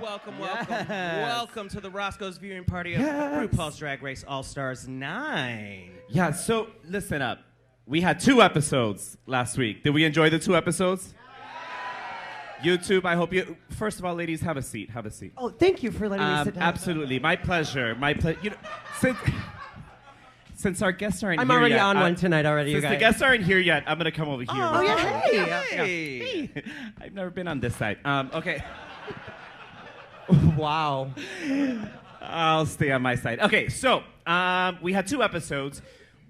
Welcome, Yes. welcome to the Roscoe's viewing party of Yes. RuPaul's Drag Race All-Stars 9. Yeah, so listen up. We had 2 episodes last week. Did we enjoy the 2 episodes? YouTube, I hope you... First of all, ladies, have a seat. Have a seat. Oh, thank you for letting me sit down. Absolutely. My pleasure. You know, since our guests aren't I'm here already yet... on one tonight already, you Since the guys. guests aren't here yet, I'm going to come over here. Oh, yeah, Hey. Hey. I've never been on this side. Okay. Wow. I'll stay on my side. Okay, so we had 2 episodes.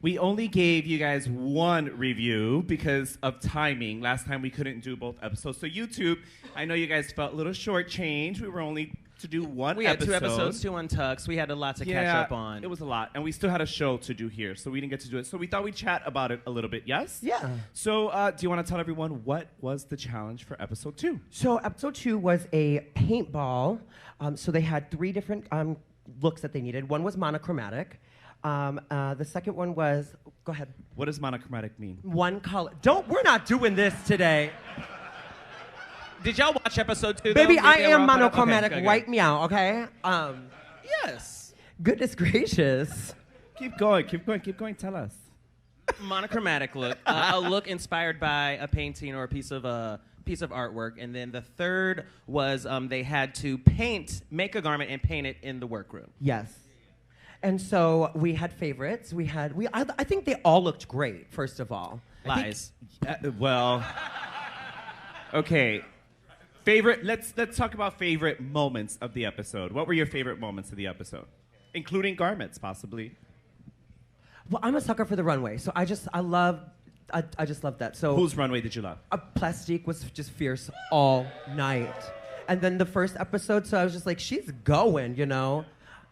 We only gave you guys 1 review because of timing. Last time we couldn't do both episodes. So YouTube, I know you guys felt a little shortchanged. We were only to do 1 We had episode. 2 episodes, 2 untucks. We had a lot to catch up on. It was a lot. And we still had a show to do here, so we didn't get to do it. So we thought we'd chat about it a little bit, yes? Yeah. So do you want to tell everyone what was the challenge for episode 2? So episode 2 was a paintball. So they had 3 different looks that they needed. One was monochromatic. The second one was, go ahead. What does monochromatic mean? One color. We're not doing this today. Did y'all watch episode 2? Baby, though? I They were am all put up? monochromatic. Okay, Wipe me out, okay? Yes. Goodness gracious. Keep going, tell us. Monochromatic look. A look inspired by a painting or a piece of artwork. And then the third was they had to make a garment and paint it in the workroom. Yes. And so we had favorites. I think they all looked great, first of all. Lies. Well, okay. Let's talk about favorite moments of the episode. What were your favorite moments of the episode? Including garments, possibly. Well, I'm a sucker for the runway, so I just love that. So Whose runway did you love? Plastique was just fierce all night. And then the first episode, so I was just like, she's going, you know?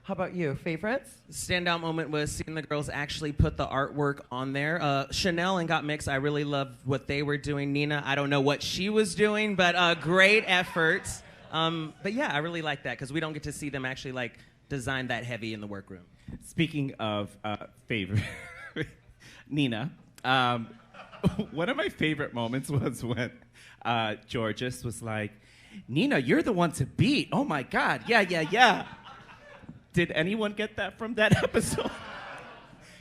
How about you? Favorites? Standout moment was seeing the girls actually put the artwork on there. Chanel and Got Mixed, I really loved what they were doing. Nina, I don't know what she was doing, but great efforts. But yeah, I really like that because we don't get to see them actually like design that heavy in the workroom. Speaking of favorite, Nina, one of my favorite moments was when Georges was like, Nina, you're the one to beat. Oh my God, yeah. Did anyone get that from that episode?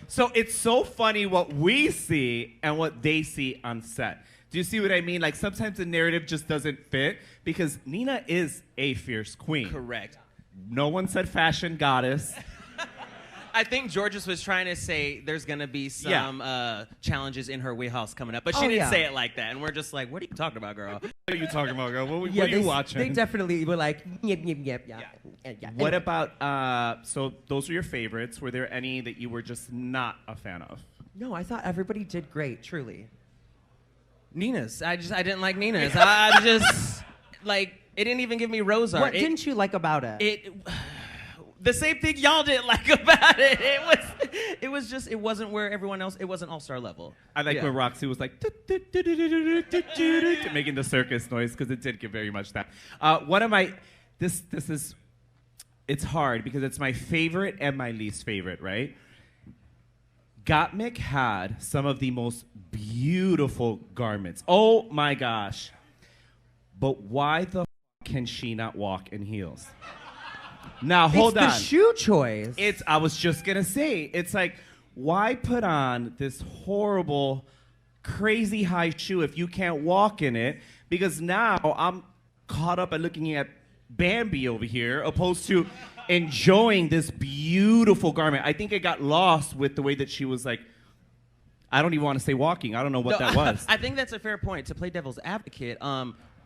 So it's so funny what we see and what they see on set. Do you see what I mean? Like sometimes the narrative just doesn't fit because Nina is a fierce queen. Correct. No one said fashion goddess. I think Georges was trying to say there's going to be some challenges in her wheelhouse coming up, but she didn't say it like that. And we're just like, what are you talking about, girl? What are you talking about, girl? What are you watching? They definitely were like, yeah. What about, so those are your favorites. Were there any that you were just not a fan of? No, I thought everybody did great, truly. Nina's. I didn't like Nina's. I just, like, it didn't even give me rose art. What didn't you like about it? The same thing y'all didn't like about it. It wasn't where everyone else, it wasn't all-star level. I like when Roxy was like, making the circus noise, because it did give very much that. One of my, it's hard, because it's my favorite and my least favorite, right? Gottmik had some of the most beautiful garments. Oh my gosh. But why the can she not walk in heels? Now, hold on. It's the shoe choice. I was just going to say, it's like, why put on this horrible, crazy high shoe if you can't walk in it? Because now I'm caught up at looking at Bambi over here, opposed to enjoying this beautiful garment. I think it got lost with the way that she was like, I don't even want to say walking. I don't know what that was. I think that's a fair point. To play devil's advocate,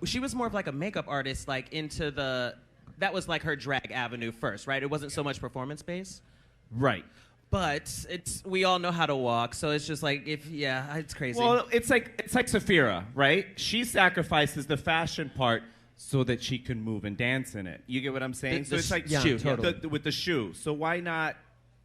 she was more of like a makeup artist, like into the... That was like her drag avenue first, right? It wasn't so much performance-based. Right. But we all know how to walk, so it's just like, it's crazy. Well, it's like Saphira, right? She sacrifices the fashion part so that she can move and dance in it. You get what I'm saying? So it's like shoe, totally. with the shoe. So why not?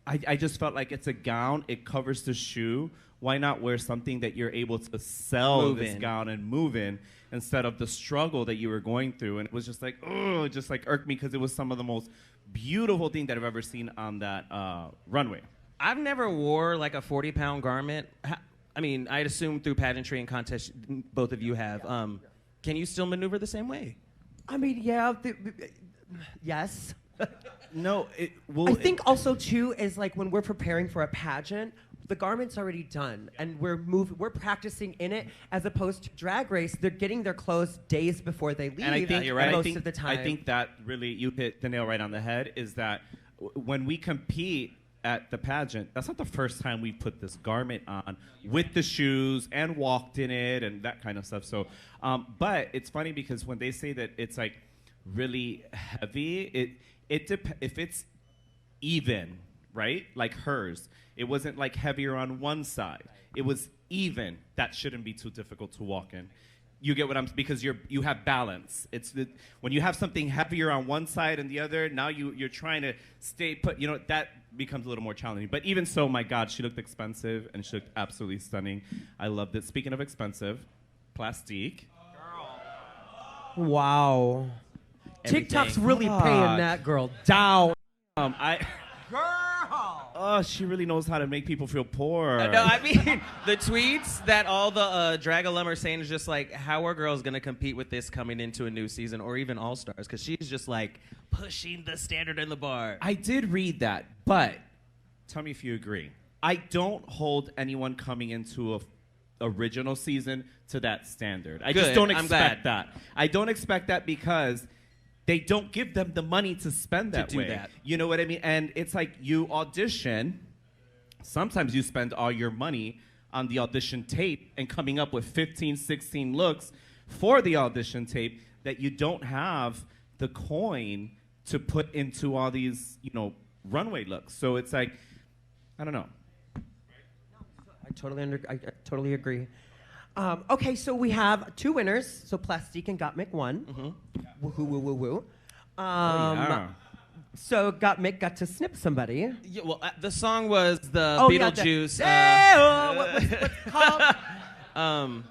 I just felt like it's a gown. It covers the shoe. Why not wear something that you're able to sell this gown and move in instead of the struggle that you were going through? And it was just like, oh, it just like irked me because it was some of the most beautiful thing that I've ever seen on that runway. I've never wore like a 40-pound garment. I mean, I'd assume through pageantry and contest, both of you have. Can you still maneuver the same way? I mean, yeah. Yes. No, well, I think also too is like when we're preparing for a pageant, the garment's already done, and we're practicing in it, as opposed to Drag Race. They're getting their clothes days before they leave. And I think you're right. Most of the time. I think that really you hit the nail right on the head. Is that when we compete at the pageant, that's not the first time we put this garment on with the shoes and walked in it and that kind of stuff. So, but it's funny because when they say that it's like really heavy, if it's even, right? Like hers, it wasn't like heavier on one side. It was even. That shouldn't be too difficult to walk in. You get what I'm, because you have balance. When you have something heavier on one side and the other, now you're trying to stay put. You know, that becomes a little more challenging. But even so, my God, she looked expensive and she looked absolutely stunning. I loved it. Speaking of expensive, Plastique. Wow. Everything. TikTok's really paying that girl down. Oh, she really knows how to make people feel poor. No, I mean, the tweets that all the drag alum are saying is just like, how are girls going to compete with this coming into a new season or even All-Stars? Because she's just like pushing the standard in the bar. I did read that, but tell me if you agree. I don't hold anyone coming into a original season to that standard. I just Good. don't I'm expect glad. that. I don't expect that because they don't give them the money to spend that do way. that. You know what I mean? And it's like you audition. Sometimes you spend all your money on the audition tape and coming up with 15, 16 looks for the audition tape that you don't have the coin to put into all these, runway looks. So it's like, I don't know. I totally agree. Okay, so we have two winners. So Plastique and Gottmik won. Mm-hmm. Woohoo, woo, woo, woo. Yeah. So Gottmik got to snip somebody. Yeah, well, the song was the yeah, Beetlejuice. what's it called?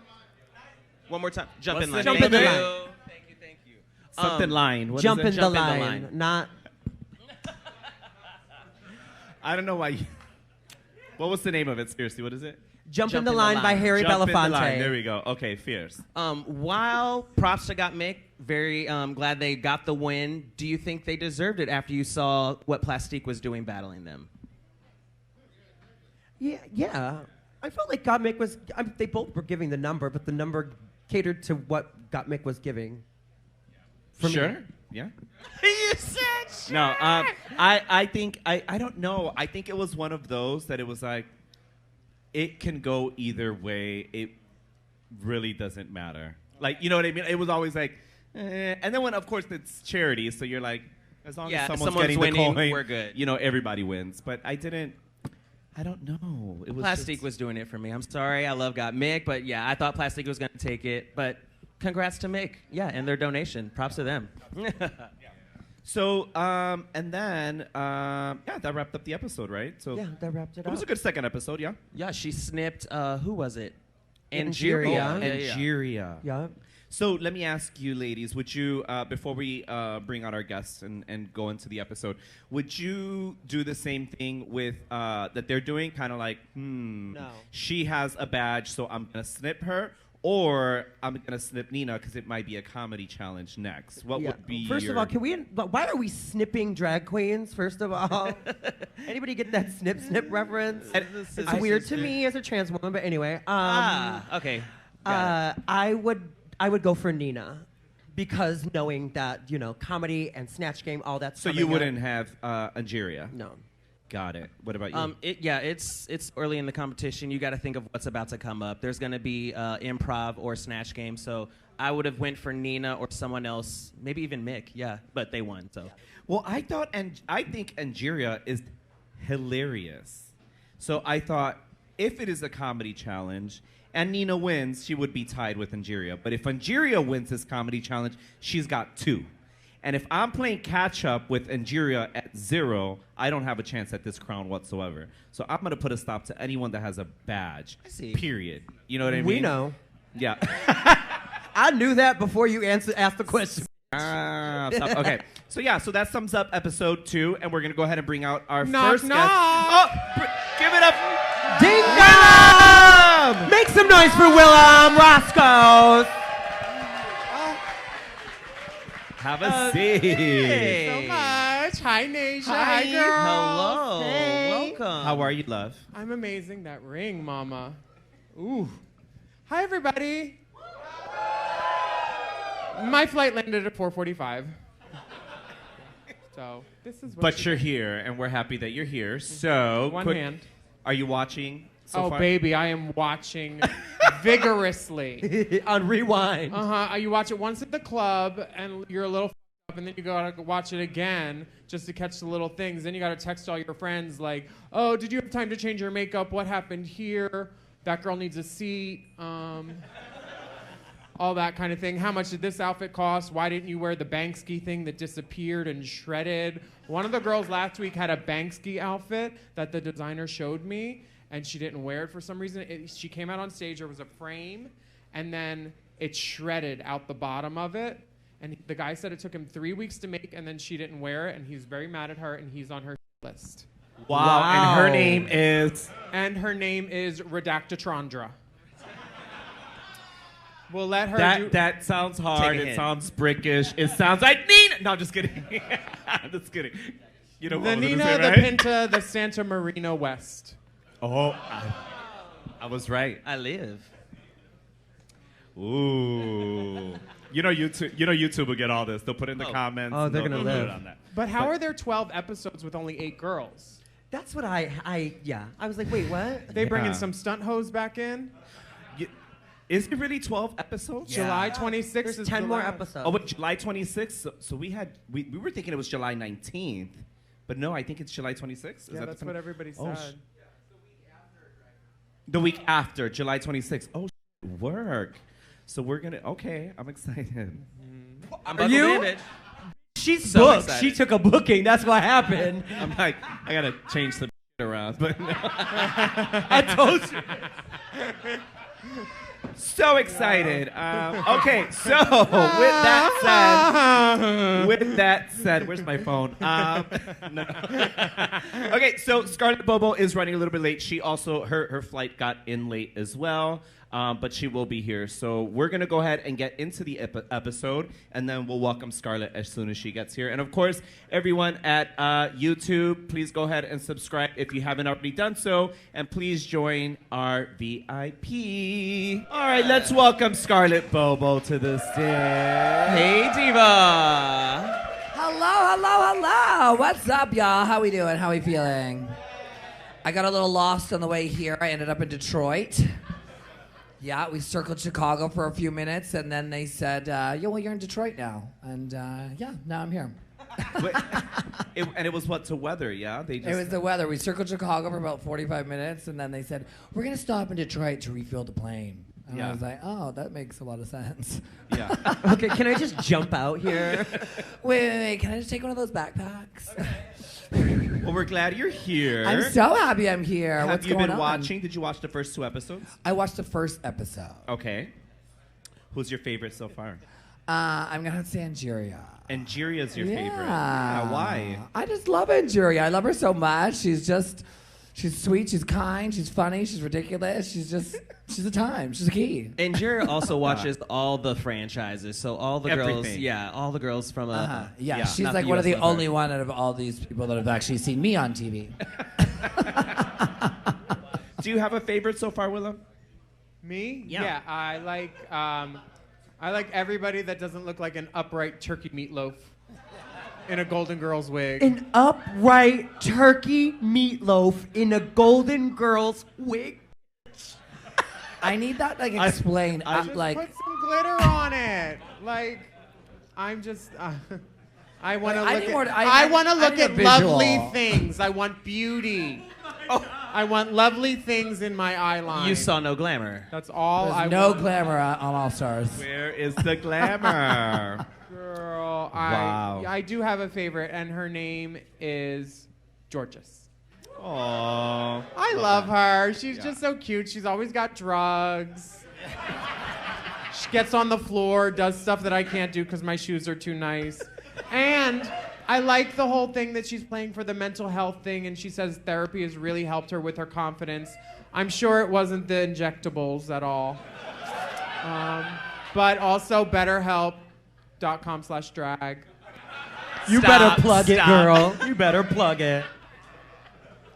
One more time. Jump in What's line. the name of it? Thank you. Something line. What is Jump it? in Jump the in the line. line. Not. I don't know why. What was the name of it? Seriously, what is it? Jump in the Line by Harry Jump in the line. Belafonte. There we go. Okay, fierce. While props to Gottmik, very glad they got the win. Do you think they deserved it after you saw what Plastique was doing battling them? Yeah. I felt like Gottmik was. They both were giving the number, but the number catered to what Gottmik was giving. For Sure. me. Yeah. You said sure. No, I think I don't know. I think it was one of those that it was like, it can go either way. It really doesn't matter. Like, you know what I mean? It was always like, and then when of course it's charity, so you're like, as long as someone's getting winning, the coin, we're good. Everybody wins. But I don't know. It was Plastique just, was doing it for me. I'm sorry. I love Gottmik, but yeah, I thought Plastique was going to take it. But congrats to Mick. Yeah, and their donation. Props to them. So, and then, that wrapped up the episode, right? So Yeah, that wrapped it it up. was a good second episode, yeah. Yeah, she snipped, who was it? Angeria. Yeah. Angeria. Yeah. So let me ask you, ladies, would you, before we bring out our guests and go into the episode, would you do the same thing with that they're doing? Kind of like, No. she has a badge, so I'm going to snip her, or I'm going to snip Nina because it might be a comedy challenge next. What would be First of all, why are we snipping drag queens, first of all? Anybody get that snip reference? It's weird to me as a trans woman, but anyway. Okay. Got it. I would go for Nina because knowing that, comedy and Snatch Game, all that So stuff. you wouldn't have Angeria? No. Got it. What about you? It's early in the competition. You got to think of what's about to come up. There's going to be improv or Snatch Game, so I would have went for Nina or someone else, maybe even Mick. Yeah, but they won. So, Well, I think Angeria is hilarious. So I thought if it is a comedy challenge and Nina wins, she would be tied with Angeria. But if Angeria wins this comedy challenge, she's got 2. And if I'm playing catch up with Angeria at 0, I don't have a chance at this crown whatsoever. So I'm going to put a stop to anyone that has a badge. I see. Period. You know what I mean? We know. Yeah. I knew that before you asked the question. Stop. Okay. So that sums up episode 2, and we're gonna go ahead and bring out our Knock, first knock. guest. Give it up, Ding dong! Make some noise for Willam, Roscoe. Have a seat. Hey. So much. Hi, Naysha. Hi. Hi, girl. Hello. Hey. Welcome. How are you, love? I'm amazing. That ring, mama. Ooh. Hi, everybody. My flight landed at 4:45. So this is what But you're here, and we're happy that you're here. So, One quick, hand. are you watching so far? Baby, I am watching vigorously. On rewind. You watch it once at the club, and you're a little up, and then you gotta watch it again just to catch the little things. Then you gotta text all your friends like, "Oh, did you have time to change your makeup? What happened here? That girl needs a seat." All that kind of thing. How much did this outfit cost? Why didn't you wear the Banksy thing that disappeared and shredded? One of the girls last week had a Banksy outfit that the designer showed me, and she didn't wear it for some reason. She came out on stage, there was a frame, and then it shredded out the bottom of it. And the guy said it took him 3 weeks to make, and then she didn't wear it, and he's very mad at her, and he's on her list. Wow. And her name is... And her name is Redactatrandra. We'll let her do... That sounds hard. Take a It hint. sounds brickish. It sounds like Nina. No, I'm just kidding. I'm just kidding. You know what The I was Nina, gonna say, the right? Pinta, the Santa Marina West. Oh, I was right. I live. Ooh. YouTube will get all this. They'll put it in the comments. Oh, and they're they'll gonna put it live. on that. But how are there 12 episodes with only 8 girls? That's what I was like, wait, what? They bringing Yeah. some stunt hoes back in? Is it really 12 episodes? Yeah. July 26th There's is 10 the more last. episodes. Oh, but July 26th. So we were thinking it was July 19th, but no, I think it's July 26th. Is Yeah, that that's the what everybody Oh, said. The week after, July 26th. Oh, work. So we're gonna. Okay, I'm excited. I'm Are you? buckled in, bitch. She's So booked. excited. She took a booking. That's what happened. I'm like, I gotta change the around, but no. I told you. So excited. Okay, so with that said, where's my phone? No. Okay, so Scarlett BoBo is running a little bit late. She also her flight got in late as well, but she will be here. So we're gonna go ahead and get into the episode, and then we'll welcome Scarlett as soon as she gets here. And of course, everyone at YouTube, please go ahead and subscribe if you haven't already done so, and please join our VIP. All right, let's welcome Scarlett BoBo to the stage. Hey, Diva. Hello. What's up, y'all? How we doing? How we feeling? I got a little lost on the way here. I ended up in Detroit. Yeah, we circled Chicago for a few minutes, and then they said, well, you're in Detroit now. And yeah, now I'm here. And it was what, to weather, yeah? They just, It was the weather. We circled Chicago for about 45 minutes, and then they said, we're going to stop in Detroit to refuel the plane. And Yeah. I was like, oh, that makes a lot of sense. yeah. Okay, can I just jump out here? Wait. Can I just take one of those backpacks? Well, we're glad you're here. I'm so happy I'm here. Have What's you going been on? watching? Did you watch the first 2 episodes? I watched the first episode. Okay. Who's your favorite so far? I'm going to say Angeria. Angeria's your favorite. Yeah. Why? I just love Angeria. I love her so much. She's sweet, she's kind, she's funny, she's ridiculous. She's a time. She's a key. And Jerry also watches all the franchises, so all the girls, Everything. all the girls from Yeah, Yeah, she's not like the one of US the lover. only one out of all these people that have actually seen me on TV. Do you have a favorite so far, Willam? Me? Yeah. I like everybody that doesn't look like an upright turkey meatloaf in a Golden Girls wig. An upright turkey meatloaf in a Golden Girls wig. I need that explained. Just put some glitter on it. Like, I'm just. I want to Like, I look need at. more- I want to I look need a at lovely visual. things. I want beauty. I want lovely things in my eye line. You saw no glamour. That's all There's I no want. glamour on All Stars. Where is the glamour? Girl, Wow. I do have a favorite, and her name is Georges. Aww. I love her. She's just so cute. She's always got drugs. She gets on the floor, does stuff that I can't do because my shoes are too nice. And I like the whole thing that she's playing for the mental health thing, and she says therapy has really helped her with her confidence. I'm sure it wasn't the injectables at all. But also BetterHelp RuPaul's.com/drag. You better plug it, girl. You better plug it.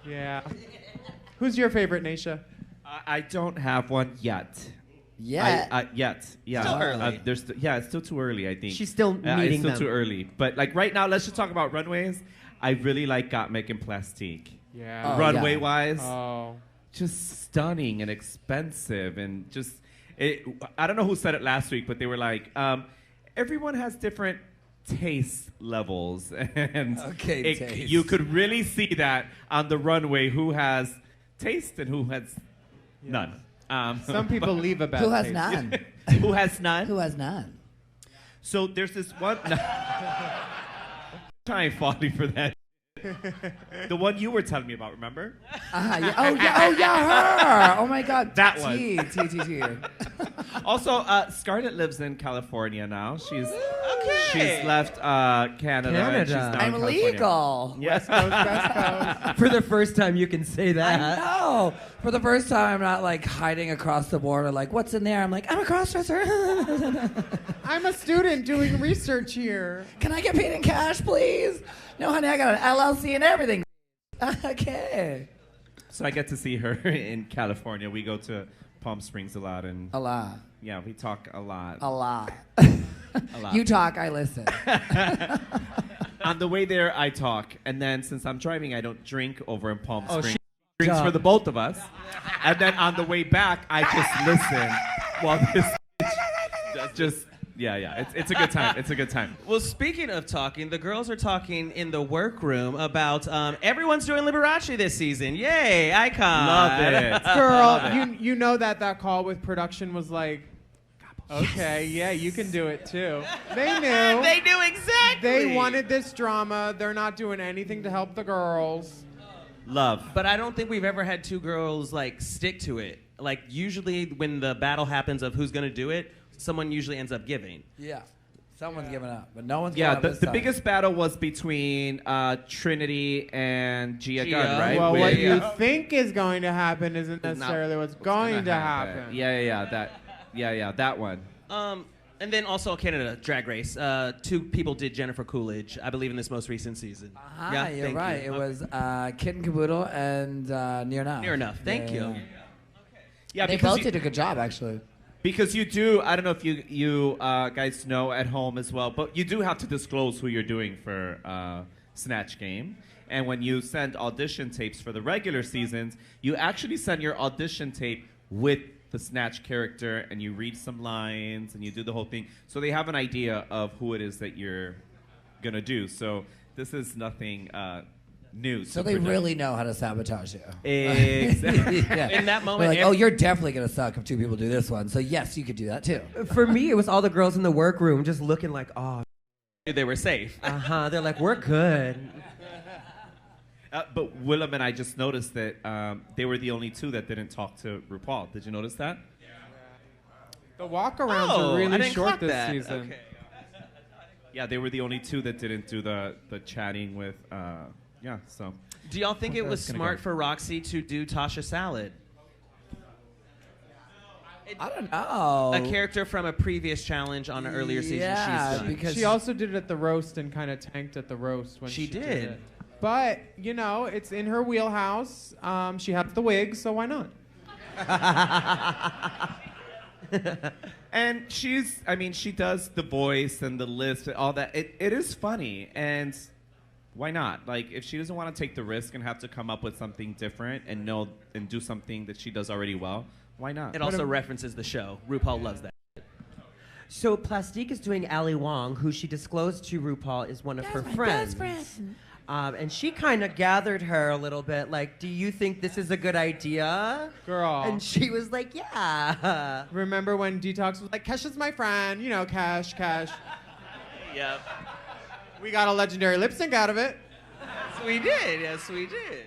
Yeah. Who's your favorite, Naysha? I don't have one yet. Yeah. Yet. Yeah. Still early. It's still too early, I think. She's still It's meeting still them. too early. But like right now, let's just talk about runways. I really like Gottmik and Plastique. Yeah. Oh, Runway yeah. wise, Oh. just stunning and expensive and just. I don't know who said it last week, but they were like, everyone has different taste levels, and Okay, taste. you could really see that on the runway who has taste and who has none. Some people leave a bad Who has taste. none? Who has none? Who has none? So there's this one. Time falling for that. The one you were telling me about, remember? Yeah. Oh yeah, her. Oh my God. That one. T. Also, Scarlett lives in California now. She's left Canada. And she's now in Canada. I'm California. legal. Yes. West Coast. For the first time, you can say that. I know. For the first time, I'm not like hiding across the border. Like, what's in there? I'm like, I'm a crossdresser. I'm a student doing research here. Can I get paid in cash, please? No, honey, I got an LLC and everything. Okay. So I get to see her in California. We go to Palm Springs a lot, and A lot. yeah, we talk a lot. A lot. A lot. You talk, I listen. On the way there, I talk, and then since I'm driving, I don't drink over in Palm Oh, Springs. she Drinks up. for the both of us, and then on the way back, I just listen while this just yeah. It's a good time. It's a good time. Well, speaking of talking, the girls are talking in the workroom about everyone's doing Liberace this season. Yay, icon. Love it. Girl, you know that call with production was like, okay, yeah, you can do it too. They knew. They knew exactly. They wanted this drama. They're not doing anything to help the girls. Love. But I don't think we've ever had two girls like stick to it. Like usually when the battle happens of who's gonna do it, someone usually ends up giving. Yeah. Someone's giving up, but no one's Yeah, giving up the this time. biggest battle was between Trinity and Gia Gunn, right? Well, With- what you think is going to happen isn't necessarily what's going gonna to happen. Yeah, that one. And then also Canada Drag Race. Two people did Jennifer Coolidge, I believe, in this most recent season. Ah, you're thank right. you. It was Kit and Caboodle and Near Enough. Near Enough. Thank you. Yeah, They because both did a good job, actually. because you do. I don't know if you guys know at home as well, but you do have to disclose who you're doing for Snatch Game. And when you send audition tapes for the regular seasons, you actually send your audition tape with the Snatch character, and you read some lines, and you do the whole thing, so they have an idea of who it is that you're gonna do. So this is nothing new. So to they production. really know how to sabotage you. Exactly. Yeah. In that We're moment, like, oh, you're definitely going to suck if two people do this one. So, yes, you could do that, too. For me, it was all the girls in the workroom just looking like, oh, they were safe. They're like, we're good. But Willam and I just noticed that they were the only two that didn't talk to RuPaul. Did you notice that? The walk-arounds Oh, are I really didn't short clock this that. season. Okay. Yeah, they were the only two that didn't do the chatting with. Yeah, so. Do y'all think it was That's gonna smart go. for Roxy to do Tasha Salad? I don't know. A character from a previous challenge on an earlier season Yeah, she's done. because She also did it at the roast and kind of tanked at the roast when She she did did. it. But, you know, it's in her wheelhouse. She has the wig, so why not? And she does the voice and the lisp and all that. It is funny, and why not? Like, if she doesn't want to take the risk and have to come up with something different and do something that she does already well, why not? It also references the show. RuPaul loves that. So Plastique is doing Ali Wong, who she disclosed to RuPaul is one of her friends. And she kind of gathered her a little bit, like, do you think this is a good idea? Girl. And she was like, yeah. Remember when Detox was like, Kesha's my friend. You know, Kesh. Yep. We got a legendary lip sync out of it. Yes, we did. Yes, we did.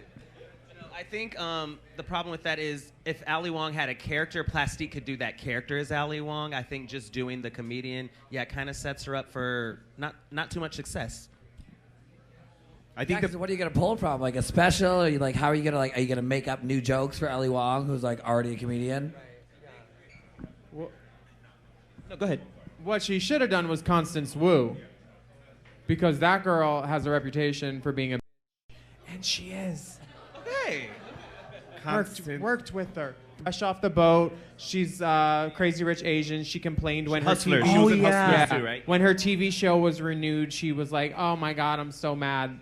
I think the problem with that is if Ali Wong had a character, Plastique could do that character as Ali Wong. I think just doing the comedian, it kind of sets her up for not too much success. I think Yeah, 'cause what are you gonna pull from? Like a special? Or how are you gonna are you gonna make up new jokes for Ellie Wong, who's like already a comedian? No, go ahead. What she should have done was Constance Wu. Because that girl has a reputation for being a and she is. Hey. Worked with her. Fresh off the boat. She's Crazy Rich Asian. She complained when Hustler. her TV She was in yeah. Hustlers too, right? When her TV show was renewed, she was like, "Oh my God, I'm so mad,"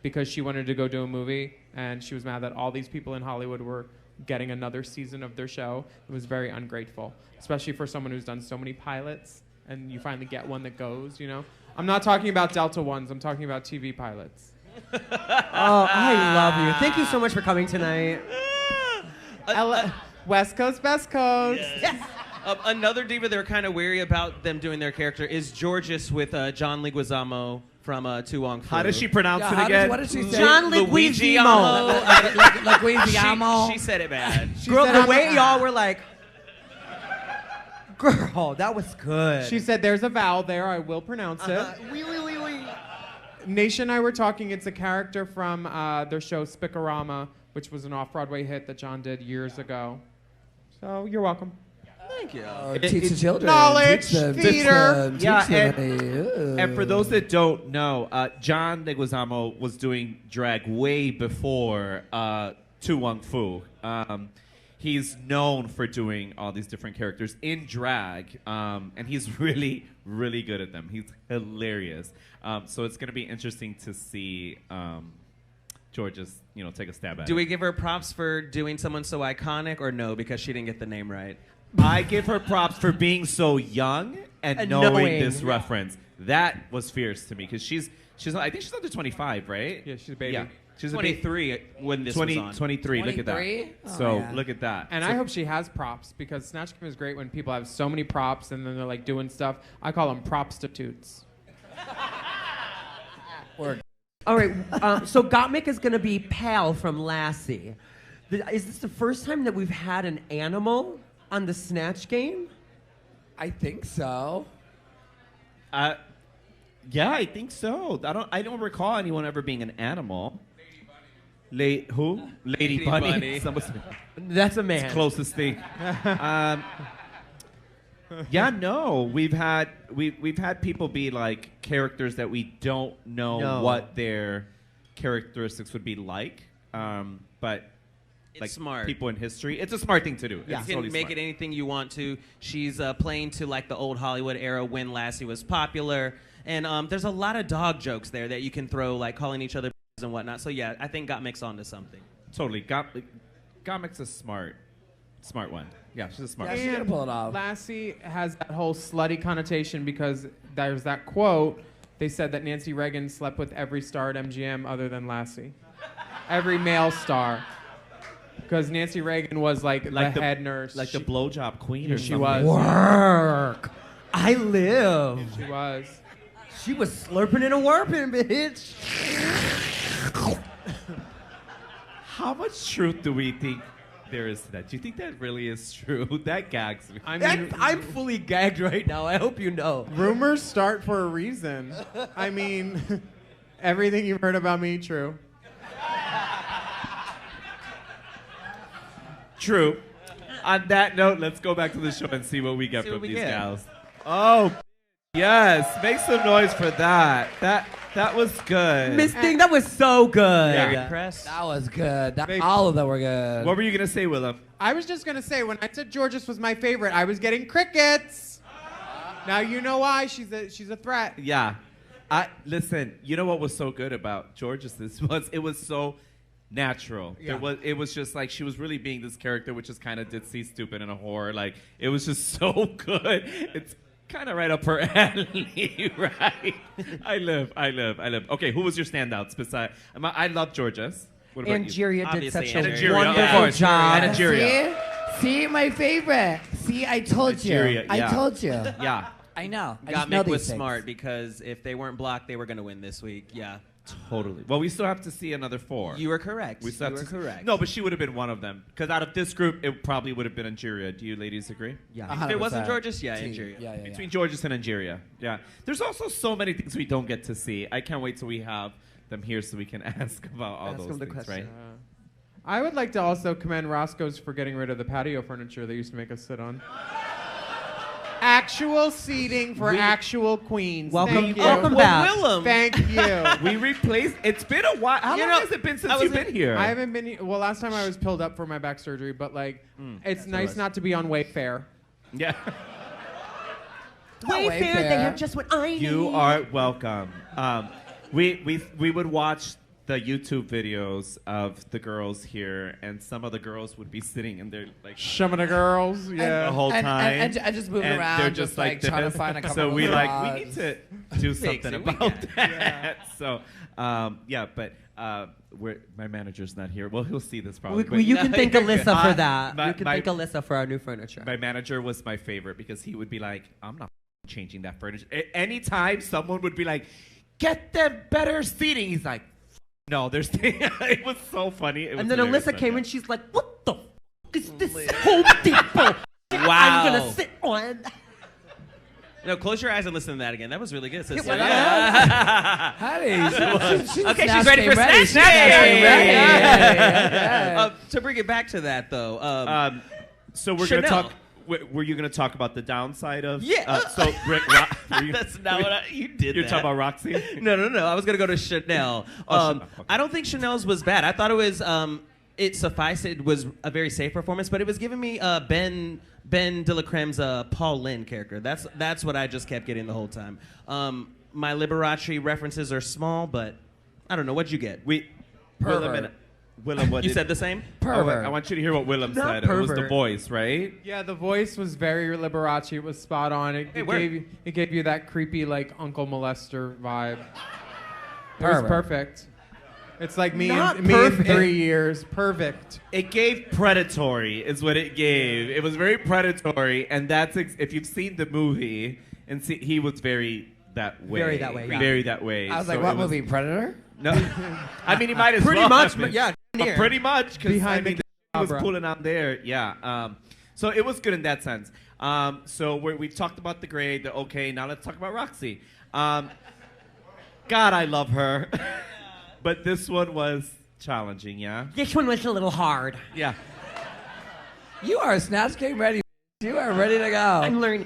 because she wanted to go do a movie, and she was mad that all these people in Hollywood were getting another season of their show. It was very ungrateful, especially for someone who's done so many pilots, and you finally get one that goes. You know, I'm not talking about Delta ones. I'm talking about TV pilots. Oh, I love you. Thank you so much for coming tonight. West Coast, Best Coast. Yes. Another diva they're kind of weary about them doing their character is Georges with John Leguizamo from Tu Wong Fu. How does she pronounce it how again? what did she say? John Luigi Leguizamo. Leguizamo. She said it bad. Girl, said, the "I'm way a-" y'all were like, girl, that was good. She said, "There's a vowel there. I will pronounce it." Wee, wee, wee, wee. Naysha and I were talking. It's a character from their show Spikorama, which was an off-Broadway hit that John did years ago. So you're welcome. Thank you. Teach the children. Knowledge, teach them, theater. teach Yeah, them. And for those that don't know, John Leguizamo was doing drag way before Tu Wong Fu. He's known for doing all these different characters in drag, and he's really, really good at them. He's hilarious. So it's going to be interesting to see George's, take a stab at it. Do we give her props for doing someone so iconic, or no, because she didn't get the name right? I give her props for being so young and knowing this reference. That was fierce to me because she's I think she's under 25, right? Yeah, she's a baby. Yeah. She's 23 when this was on. 23. Look at that. 23? Oh, So yeah. look at that. And I hope she has props because Snatch Game is great when people have so many props and then they're like doing stuff. I call them propstitutes. All right, so Gottmik is going to be Pal from Lassie. Is this the first time that we've had an animal on the Snatch Game? I think so. Yeah, I think so. I don't recall anyone ever being an animal. Who? Lady Bunny. Bunny. That's a man. Closest thing. Yeah, no. We've had people be like characters that we don't know what their characteristics would be like. But It's like smart. people in history, it's a smart thing to do. Yeah. It's You can totally make smart. it anything you want to. She's playing to like the old Hollywood era when Lassie was popular, and there's a lot of dog jokes there that you can throw, like calling each other and whatnot. So yeah, I think Gottmik's onto something. Totally. Gottmik's a smart one. Yeah, she's a smart Yeah, one. she's gonna pull it off. Lassie has that whole slutty connotation because there's that quote. They said that Nancy Reagan slept with every star at MGM other than Lassie. Every male star. Because Nancy Reagan was like the head nurse. Like the blowjob queen or she something. was. Work. I live. She was. She was slurping and a warping, bitch. How much truth do we think there is to that? Do you think that really is true? That gags me. I mean, I'm fully gagged right now. I hope you know. rumors start for a reason. I mean, everything you've heard about me, true. True. On that note, let's go back to the show and see what we get See from what we these get. gals. Oh, yes. Make some noise for that. That was good. Miss Thing, that was so good. Yeah. Press. That was good. They- All of them were good. What were you going to say, Willam? I was just gonna say when I said Georges was my favorite, I was getting crickets. Now you know why. She's a threat. Yeah. Listen, you know what was so good about George's it was so natural. Yeah. It was just like she was really being this character, which is kind of ditzy, stupid, and a whore. Like, it was just so good. It's kind of right up her alley, right? I live. Okay, who was your standouts besides? I love Georges. What about you? Angeria did Obviously, such a Angeria, wonderful of course. job. Angeria. See, my favorite. See, I told Nigeria, you. I yeah. told you. Yeah, I know. I just know Gottmik these was things. smart because if they weren't blocked, they were going to win this week. Yeah. totally. Well, we still have to see another 4. You were correct. We still You have were to correct. No, but she would have been one of them. Because out of this group, it probably would have been Angeria. Do you ladies agree? Yeah. If it wasn't 100%. Georges, yeah, Team. Angeria. Yeah. Between Georges and Angeria. Yeah. There's also so many things we don't get to see. I can't wait till we have them here so we can ask about all Ask those them the things, question. right? I would like to also commend Roscoe's for getting rid of the patio furniture they used to make us sit on. Actual seating for actual queens. Welcome, Thank you. welcome back. Willam. Thank you. We replaced. It's been a while. How long has it been since you've been here? I haven't been. Well, last time I was pilled up for my back surgery, but like, it's nice not to be on Wayfair. Yeah. Wayfair, they have just what I need. You are welcome. We would watch the YouTube videos of the girls here, and some of the girls would be sitting in their like Some of the girls, yeah. the whole time, and just moving around, They're just like trying to this. find a couple So of we rods. need to do something about that. So but my manager's not here. Well, he'll see this probably. Well, you can thank Alyssa for I- that. my- You can my- thank Alyssa for our new furniture. My manager was my favorite because he would be like, I'm not changing that furniture. Anytime someone would be like, get them better seating, he's like, no, there's. It was so funny. It was And then hilarious, Alyssa but came yeah. and she's like, what the is this Home Depot? I'm Wow. gonna sit on. No, close your eyes and listen to that again. That was really good, sister. Honey, she's Okay, snatch she's ready game for ready. snatch game. Ready. Yeah. To bring it back to that, though. So we're going to Chanel. talk. Were you going to talk about the downside of? Yeah. So That's not what you did. You're that. talking about Roxy? No. I was gonna go to Chanel. Chanel, okay. I don't think Chanel's was bad. I thought it was. It sufficed. It was a very safe performance, but it was giving me Ben de la Creme's Paul Lynde character. That's what I just kept getting the whole time. My Liberace references are small, but I don't know. What'd you get? Willam, what You did- said the same? Pervert. I want you to hear what Willam Not said. It was the pervert. voice, right? Yeah, the voice was very Liberace. It was spot on. It gave you that creepy like Uncle Molester vibe. It was Pervert. perfect. It's like me Not in 3 perfect. years. Perfect. It gave predatory, is what it gave. It was very predatory, and that's if you've seen the movie, and see, he was very that way. Very that way, yeah. Very that way. I was So like, what it was- movie? Predator? No, I mean he might as Pretty well. much, have been. but yeah, But near. pretty much because Behind the he was camera. pulling on there. Yeah. So it was good in that sense. So we've talked about the grade. The okay. Now let's talk about Roxy. God, I love her, but this one was challenging. Yeah. This one was a little hard. Yeah. You are snatch game ready. You are ready to go. I'm learning.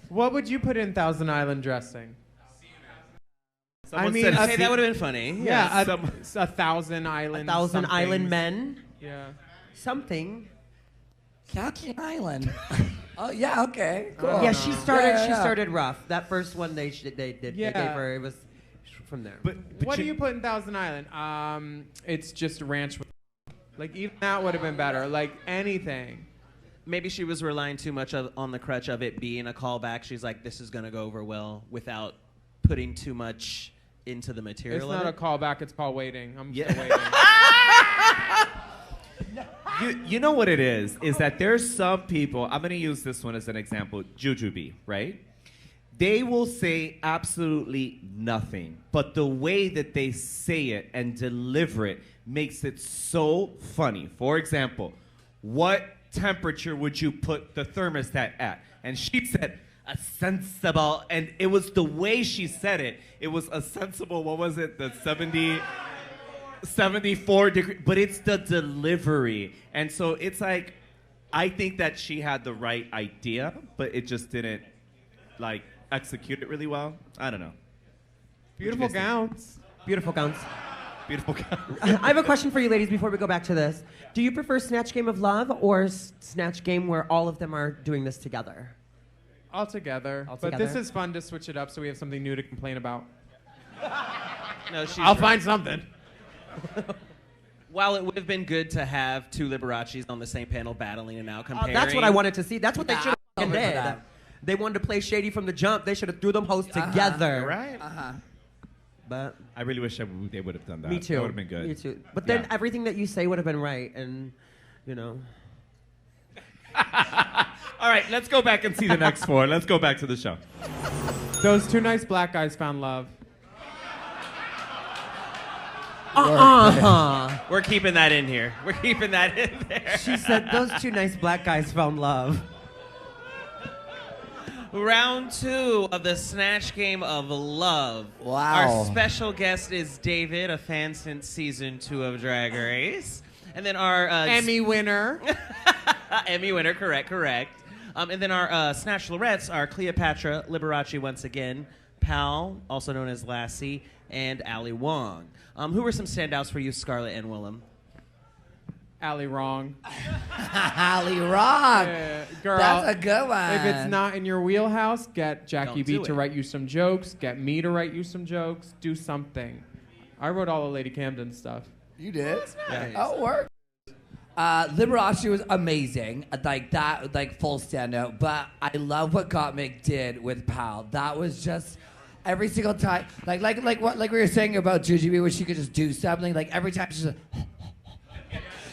What would you put in Thousand Island dressing? Someone mean, said, Hey, that would have been funny. Yeah, some- a Thousand Island. 1,000 Island somethings. Men. Yeah. Something. Thousand Island. Oh yeah, okay, cool. Yeah, she started. Yeah, She yeah. started rough. That first one they did. They Yeah. gave her. It was from there. But What do you put in Thousand Island? It's just ranch. Like even that would have been better. Like anything. Maybe she was relying too much on the crutch of it being a callback. She's like, this is going to go over well without putting too much into the material. It's of not a it. callback. It's called waiting. I'm Yeah. still waiting. You know what it is that there's some people, I'm going to use this one as an example, Jujubee, right? They will say absolutely nothing, but the way that they say it and deliver it makes it so funny. For example, what temperature would you put the thermostat at? And she said, a sensible, and it was the way she said it. It was a sensible, what was it, the 74 degree, but it's the delivery. And so it's like, I think that she had the right idea, but it just didn't like execute it really well. I don't know. Beautiful guys think? gowns. Beautiful gowns. Beautiful guy. I have a question for you, ladies, before we go back to this. Do you prefer Snatch Game of Love or Snatch Game where all of them are doing this together? All together. All But together. this is fun to switch it up so we have something new to complain about. No, she's I'll right. find something. While it would have been good to have two Liberaces on the same panel battling and now comparing. That's what I wanted to see. That's what they Nah, should I'm have over for did. that. They wanted to play shady from the jump. They should have threw them hoes together. Right? But I really wish they would have done that. me too. That would have been good. Me too. But then Yeah. everything that you say would have been right, and you know. All right, let's go back and see the next four. Let's go back to the show. Those two nice black guys found love. We're keeping that in here. We're keeping that in there. She said those two nice black guys found love. Round 2 of the Snatch Game of Love. Wow. Our special guest is David, a fan since season 2 of Drag Race. And then our Emmy winner. Emmy winner, correct. And then our Snatch Lorettes are Cleopatra, Liberace once again, Pal, also known as Lassie, and Ali Wong. Who were some standouts for you, Scarlett and Willam? Ali wrong. Ali Rock. Girl, That's a good one. If it's not in your wheelhouse, get Jackie Don't B do to it. write you some jokes. Get me to write you some jokes. Do something. I wrote all the Lady Camden stuff. You did? Nice. Oh, work. Liberace was amazing, like that, like full standout. But I love what Gottmik did with Pal. That was just every single time, like we were saying about Jujubee, where she could just do something. Like every time she's just,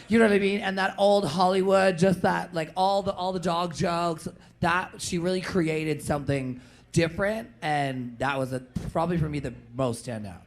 you know what I mean? And that old Hollywood, just that, like all the dog jokes. That she really created something different, and that was probably for me the most standout.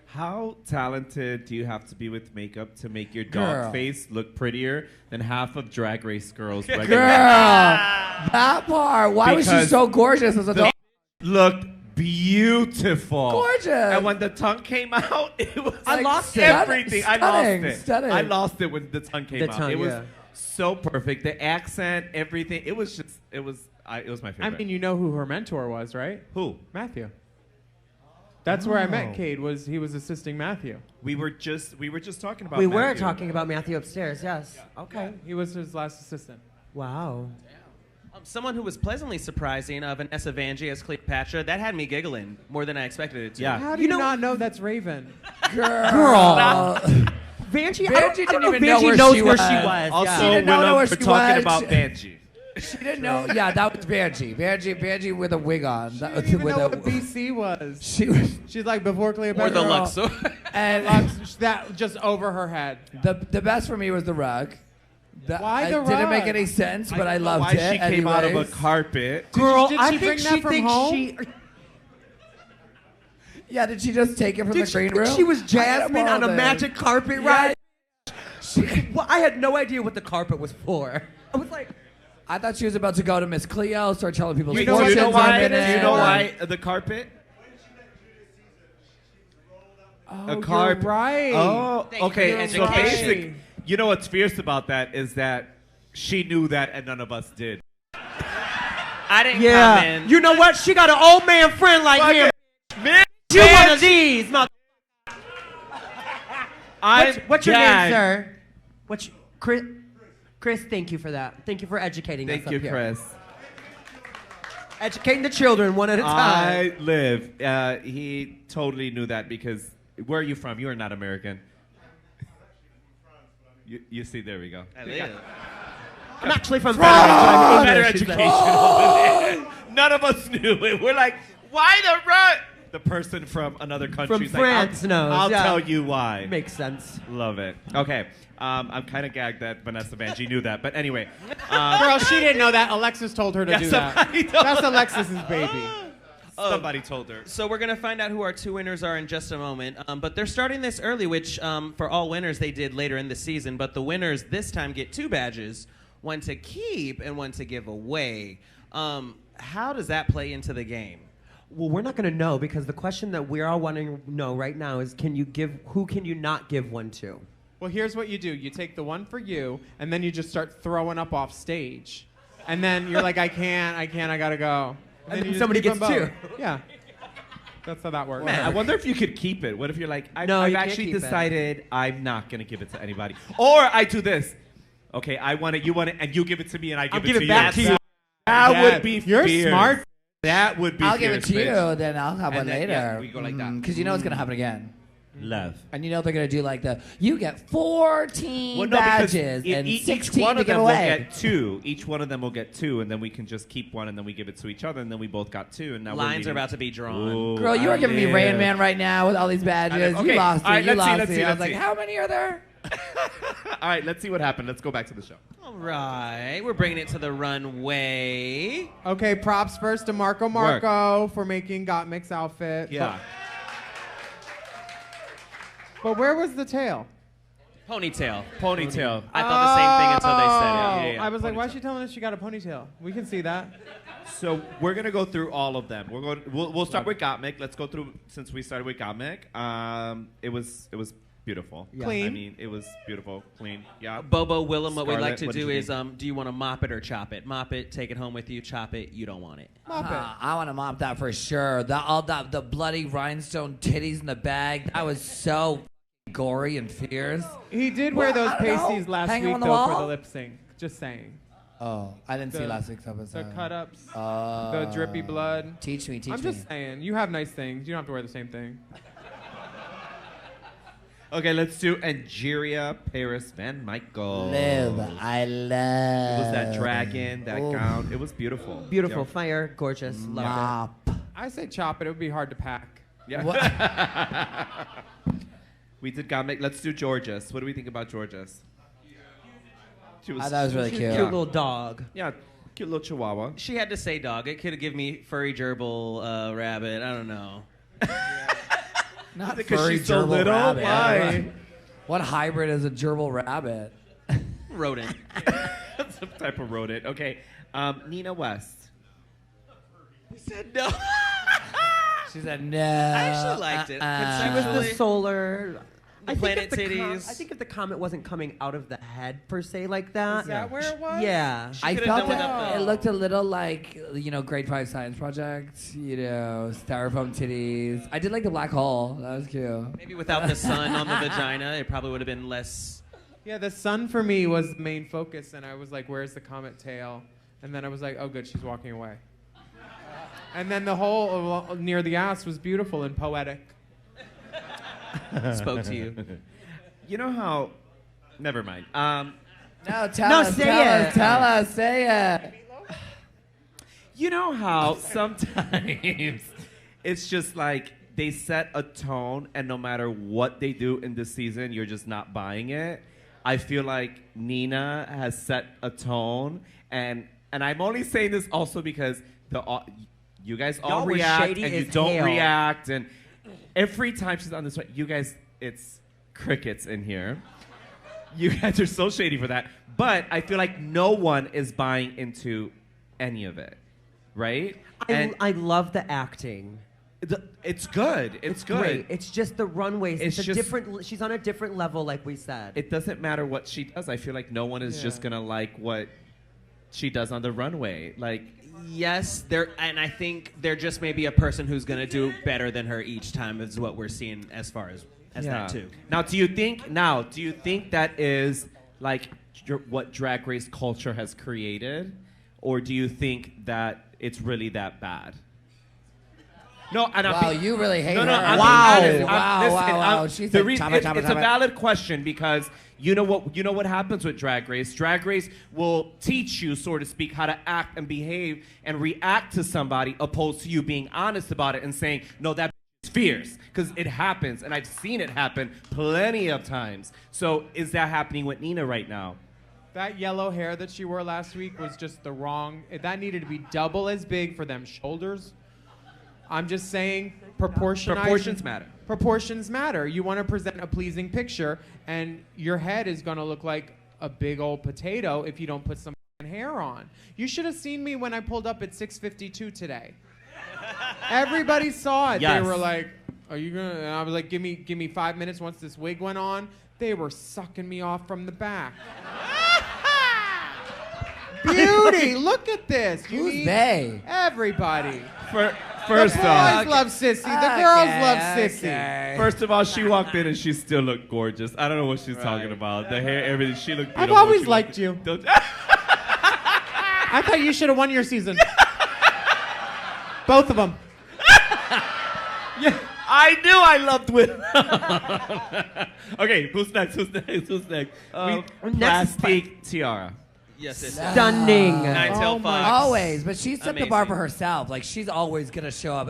How talented do you have to be with makeup to make your Girl. dog face look prettier than half of Drag Race girls? Girl, regular? that part. Why was she Because so gorgeous as a dog? Looked beautiful. Gorgeous. And when the tongue came out, it was I lost it. everything. I Stunning, lost it. stunning. I lost it when the tongue came The out. tongue, It was yeah. so perfect. The accent, everything. It was my favorite. I mean, you know who her mentor was, right? Who? Matthew. That's where I met Oh. Cade. He was assisting Matthew. We were just talking about We were Matthew. talking about Matthew upstairs, yes. Okay. He was his last assistant. Wow. Someone who was pleasantly surprising, Vanessa Vanjie as Cleopatra, that had me giggling more than I expected it to. Yeah. How do You you, know- not know that's Raven? Girl. Vanjie, Vanjie didn't even know Vanjie where knows she where was. she was. Also, She didn't know Willam, where we're she talking was. about Banshee. She didn't know. Yeah, that was Vanjie. Vanjie with a wig on. She That didn't even with know a, what BC was. She was. She's like before Cleopatra. Or the Girl. Luxor. And Lux, that just over her head. the best for me was the rug. Why it the didn't make rug? any sense, but I don't know loved why it. she came out of a anyways. carpet. Girl, Did I she think bring she that from thinks home? she... Yeah, did she just take it from the Did she green think room? she was I gotta Jasmine on borrow a this. magic carpet Yeah. ride? Well, I had no idea what the carpet was for. I was like... I thought she was about to go to Miss Cleo, start telling people Do you fortunes know in a why? minute. Do you know why the carpet? Oh, A carpet. You're right. Oh, Thank you okay. for And the so education. basic. You know what's fierce about that is that she knew that and none of us did. I didn't Yeah. comment. You know what? She got an old man friend like him. Man, You one of these, mother... I'm What's your name, gagged. sir? What's Chris? Chris, thank you for that. Thank you for educating us Thank up you, here. Chris. Educating the children one at a time. I live. He totally knew that because where are you from? You are not American. You see, there we go. I'm actually from Better English, she said. education over there. None of us knew it. We're like, why the run? The person from another country From is France like, knows, I'll yeah. tell you why. Makes sense. Love it. Okay. I'm kind of gagged that Vanessa Vanjie knew that. But anyway. Girl, she didn't know that. Alexis told her to Yeah, do that. somebody told That's her. Alexis's baby. Somebody told her. So we're going to find out who our two winners are in just a moment. But they're starting this early, which for all winners they did later in the season. But the winners this time get two badges, one to keep and one to give away. How does that play into the game? Well, we're not going to know because the question that we're all wanting to know right now is who can you not give one to? Well, here's what you do. You take the one for you, and then you just start throwing up off stage. And then you're like, I can't, I gotta go. And then then you just somebody keep gets them two. both. Yeah. That's how that works. Man, I wonder if you could keep it. What if you're like, No, I've you can't actually keep it. decided I'm not going to give it to anybody. Or I do this. Okay, I want it, you want it, and you give it to me, and I give I'll it give to it you. back to you. That would be You're fierce. smart. That would be I'll give it fierce, to you, bitch. then I'll have And one then, later. yeah, we go like that. Because you know it's gonna happen again. Love. And you know they're gonna do like you get 14 Well, no, because badges and each 16 one to of give them will away. get two. Each one of them will get two, and then we can just keep one, and then we give it to each other, and then we both got two, and now we're Lines are leading. about to be drawn. Ooh, Girl, you I are giving me live. Rain Man right now with all these badges. Okay, You lost all right, it. You let's see, lost let's it. see, I was let's like, see. how many are there? All right, let's see what happened. Let's go back to the show. All right, we're bringing it to the runway. Okay, props first to Marco for making Gottmik's outfit. Yeah. But where was the tail? Ponytail. Ponytail. I thought the same thing until they said it. Yeah, I was like, why is ponytail. she telling us she got a ponytail? We can see that. So we're gonna go through all of them. We'll start with Gottmik. Let's go through since we started with Gottmik. It was beautiful. Yeah. Clean. I mean, it was beautiful, clean. Yeah. Bobo, Willam, what we'd like Scarlett, to what did do you is, do you want to mop it or chop it? Mop it, take it home with you. Chop it, you don't want it. Mop it. I want to mop that for sure. The bloody rhinestone titties in the bag. That was so gory and fierce. He did wear those I don't know. pasties last Hang 'em week on the though for wall? the lip sync. Just saying. Oh, I didn't see The- last week's episode. The cut ups, the drippy blood. Teach me. I'm just saying, you have nice things. You don't have to wear the same thing. Okay, let's do Angeria Paris Van Michael. I love. It was that dragon, that gown. It was beautiful. Beautiful, Yeah. fire, gorgeous, loved Mop. I say chop it. It would be hard to pack. Yeah. We did Gomic. Let's do Georges. What do we think about Georges? She I thought it was really it. cute. Cute little dog. Yeah, cute little chihuahua. She had to say dog. It could have given me furry gerbil rabbit. I don't know. Not Because furry she's so gerbil little? rabbit. Why? What hybrid is a gerbil rabbit? Rodent. Some type of rodent. Okay, Nina West. I said no. She said no. I actually liked it. She was Conceptually. the solar. The I think planet if the titties. I think if the comet wasn't coming out of the head per se like that. Is that where it was? Yeah. She I could've felt done without it the- looked a little like, grade 5 science project, styrofoam titties. I did like the black hole. That was cute. Maybe without the sun on the vagina, it probably would have been less. Yeah, the sun for me was the main focus, and I was like, "Where's the comet tail?" And then I was like, "Oh, good, she's walking away." And then the whole near the ass was beautiful and poetic. Spoke to you. You know how? Never mind. No, tell No, us, say tell it. us, tell us, say it. You know how sometimes it's just like they set a tone, and no matter what they do in this season, you're just not buying it. I feel like Nina has set a tone, and I'm only saying this also because you guys all Y'all were react shady and you as don't hell. react, and every time she's on this, you guys, it's crickets in here. You guys are so shady for that. But I feel like no one is buying into any of it, right? I love the acting. It's good. It's good. Great. It's just the runways. It's It's a just- different. She's on a different level, like we said. It doesn't matter what she does. I feel like no one is just gonna like what she does on the runway. Like, Yes, and I think there just may be a person who's going to do better than her each time is what we're seeing as far as that too. Now, do you think that is like what Drag Race culture has created, or do you think that it's really that bad? No, and Wow, you really hate no, her. I'm Wow. being honest. Wow, Listen, wow, wow. I'm- She's the like, reason- chop it, it's chop it, it's chop a it. valid question because you know what happens with Drag Race. Drag Race will teach you, so to speak, how to act and behave and react to somebody, opposed to you being honest about it and saying, no, that is fierce, because it happens, and I've seen it happen plenty of times. So is that happening with Nina right now? That yellow hair that she wore last week was just the wrong. That needed to be double as big for them shoulders. I'm just saying, Proportions matter. Proportions matter. You want to present a pleasing picture, and your head is going to look like a big old potato if you don't put some hair on. You should have seen me when I pulled up at 6:52 today. Everybody saw it. Yes. They were like, "Are you gonna?" And I was like, "Give me 5 minutes." Once this wig went on, they were sucking me off from the back. Beauty, look at this. You Who's need they? Everybody. First The off, boys love Sissy. The girls love Sissy. Okay. First of all, she walked in and she still looked gorgeous. I don't know what she's talking about. The hair, everything. She looked I've beautiful. always She liked you. I thought you should have won your season. Both of them. Yeah, I knew I loved Willam. Okay, who's next? Plastic Tiara. Yes, it's Stunning. Nine-tail fox. Always, but she set the bar Amazing. for herself. Like, she's always gonna show up.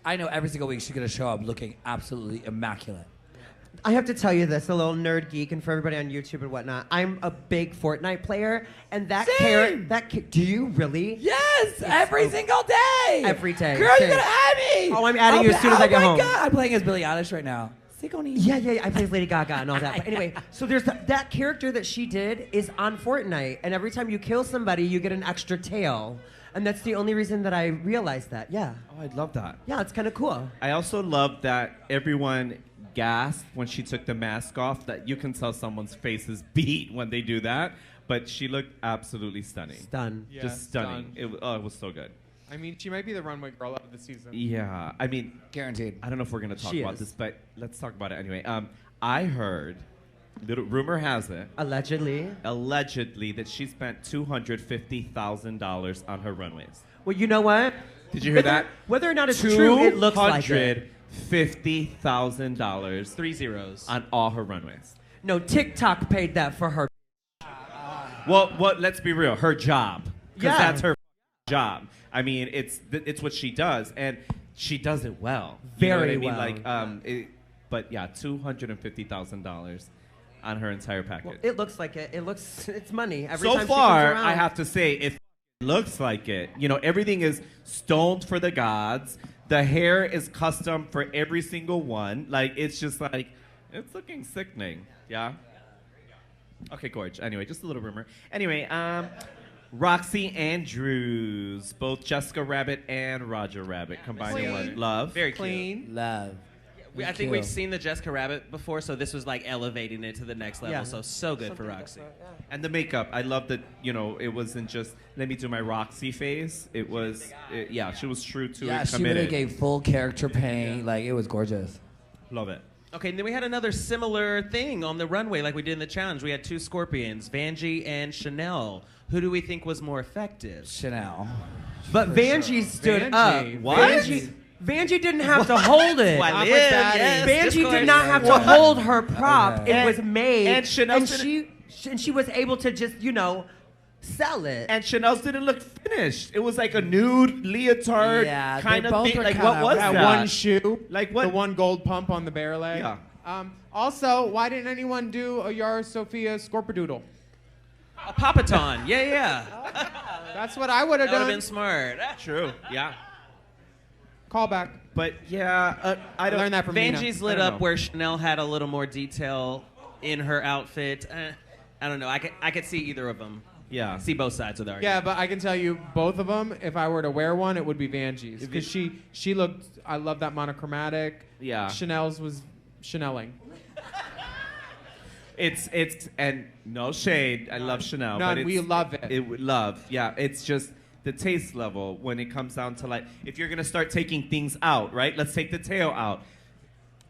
I know every single week she's gonna show up looking absolutely immaculate. I have to tell you this, a little nerd geek, and for everybody on YouTube and whatnot. I'm a big Fortnite player, and that character. Do you really? Yes, every single day. Every day. Girl, Same. you're gonna add me. Oh, I'm adding you as soon as I get home. Oh my God, I'm playing as Billie Eilish right now. Yeah, I play Lady Gaga and all that. But anyway, so there's that character that she did is on Fortnite, and every time you kill somebody, you get an extra tail. And that's the only reason that I realized that. Yeah. Oh, I love that. Yeah, it's kind of cool. I also love that everyone gasped when she took the mask off, that you can tell someone's face is beat when they do that, but she looked absolutely stunning. Stunned. Yeah, Just stunning. stunned. It was so good. I mean, she might be the runway girl of the season. Yeah, I mean, Guaranteed. I don't know if we're going to talk She about is. this, but let's talk about it anyway. I heard, little rumor has it, Allegedly. that she spent $250,000 on her runways. Well, you know what? Did you hear that? Whether or not it's true, it looks like it. $250,000 3 zeros. on all her runways. No, TikTok paid that for her. Well, let's be real. Her job, because Yeah. that's her job. I mean, it's what she does, and she does it well. You know what Very I mean? well. But yeah, $250,000 on her entire package. Well, it looks like it. It's money. Every So time she comes far, around. I have to say, it looks like it. You know, everything is stoned for the gods. The hair is custom for every single one. Like, it's just like, it's looking sickening. Yeah? Okay, gorge. Anyway, just a little rumor. Anyway, Roxy Andrews, both Jessica Rabbit and Roger Rabbit combined in one. Love. Very Clean. Love. I think we've seen the Jessica Rabbit before, so this was like elevating it to the next level. Yeah. So good for Roxy. And the makeup, I love that, you know, it wasn't just, let me do my Roxy face. It was, yeah, she was true to Yeah, it, she really committed. gave full character paint. Like, it was gorgeous. Love it. Okay, and then we had another similar thing on the runway like we did in the challenge. We had 2 scorpions, Vanjie and Chanel. Who do we think was more effective? Chanel. But Vanjie stood Vanjie. up. What? Vanjie didn't have to hold it. Why, I'm Liv, with Batty. yes, Vanjie discourse. did not have to hold her prop. Okay. It was made. and Chanel and didn't- she was able to just, you know, sell it. And Chanel's didn't look finished. It was like a nude leotard Yeah, they kind of both thing. were Like, kinda what was That that? one shoe. Like what? The one gold pump on the bare leg. Yeah. Also, why didn't anyone do a Yara Sophia Scorpadoodle? A Papaton. Yeah. That's what I would have That would have done. been smart. True. Yeah. Call back. But yeah, I don't learned that from Nina. Vanjie's lit I don't up know. where Chanel had a little more detail in her outfit. I don't know. I could see either of them. Yeah. See both sides of the argument. Yeah, but I can tell you, both of them, if I were to wear one, it would be Vanjie's. Because she looked, I love that monochromatic. Yeah. Chanel's was Chanelling. It's and no shade. I love Chanel. None, but we love it. Love. Yeah. It's just the taste level when it comes down to, like, if you're gonna start taking things out, right? Let's take the tail out.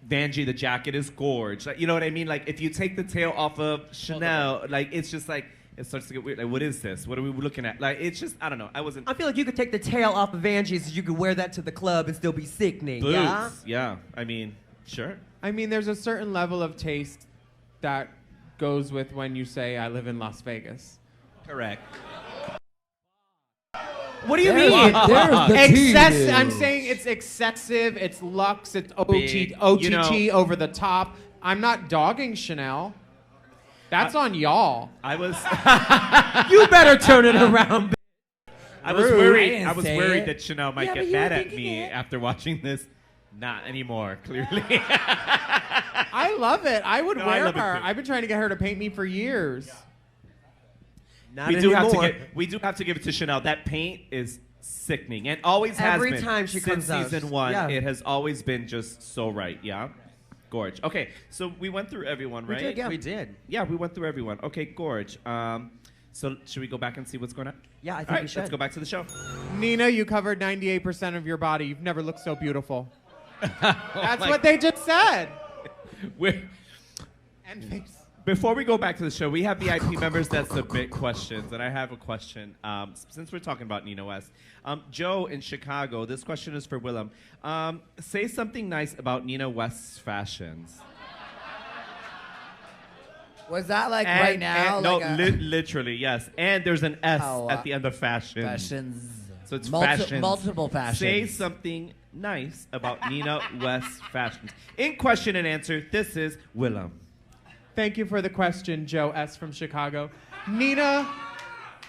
Vanjie, the jacket is gorge. Like, you know what I mean? Like, if you take the tail off of Chanel, like, it's just like, it starts to get weird. Like, what is this? What are we looking at? Like, it's just, I don't know. I wasn't. I feel like you could take the tail off of Vanjie's, you could wear that to the club and still be sickening. Boots. Yeah. Yeah. I mean, sure. I mean, there's a certain level of taste that goes with when you say, I live in Las Vegas. Correct. What do you There's- mean? there's the tea, dude. I'm saying it's excessive, it's luxe, it's Big. OTT You know- over the top. I'm not dogging Chanel. That's on y'all. I was. You better turn it around. I was Rude. worried. I I was didn't say worried it. that Chanel might Yeah, but get you mad were at thinking me it. after watching this. Not anymore, clearly. I love it. I would No, I wear love it her. too. I've been trying to get her to paint me for years. Not we do anymore. have to give it to Chanel. That paint is sickening, and always has Every been. time she since comes out. season 1. Yeah. It has always been just so right. Yeah, gorge. Okay, so we went through everyone, right? did, yeah. We did. Yeah, we went through everyone. Okay, gorge. So should we go back and see what's going on? Yeah, I think All right, we should. let's go back to the show. Nina, you covered 98% of your body. You've never looked so beautiful. Oh That's what they just said. We're, And face. Before we go back to the show, we have VIP members that submit questions, and I have a question. Since we're talking about Nina West, Joe in Chicago, this question is for Willam. Say something nice about Nina West's fashions. Was that like And- right now? and- no, like a- literally, yes. And there's an S Oh, at the end of fashion. fashions. So it's Multi- fashions. multiple fashions. Say something nice about Nina West's fashions. In question and answer, this is Willam. Thank you for the question, Joe S. from Chicago. Nina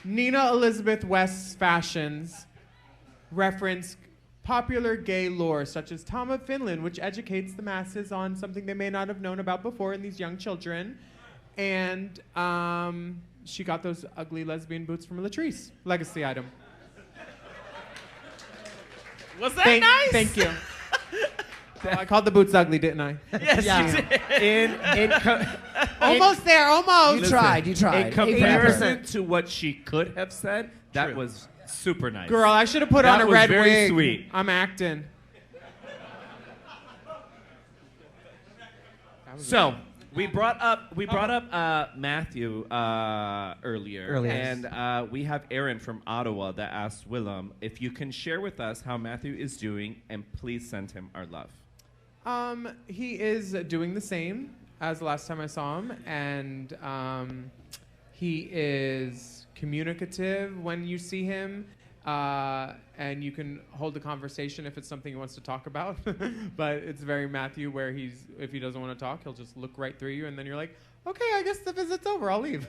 Elizabeth West's fashions reference popular gay lore, such as Tom of Finland, which educates the masses on something they may not have known about before in these young children. And she got those ugly lesbian boots from Latrice, legacy item. Was that nice? Thank you. I called the boots ugly, didn't I? Yes, you did. Almost there, almost. You tried. In comparison to what she could have said, that was super nice. Girl, I should have put That on a was red very wig. sweet. I'm acting. So we brought up Matthew earlier, and we have Aaron from Ottawa that asked Willam if you can share with us how Matthew is doing, and please send him our love. He is doing the same as the last time I saw him, and he is communicative when you see him, and you can hold a conversation if it's something he wants to talk about. But it's very Matthew, where if he doesn't want to talk, he'll just look right through you, and then you're like, okay, I guess the visit's over, I'll leave.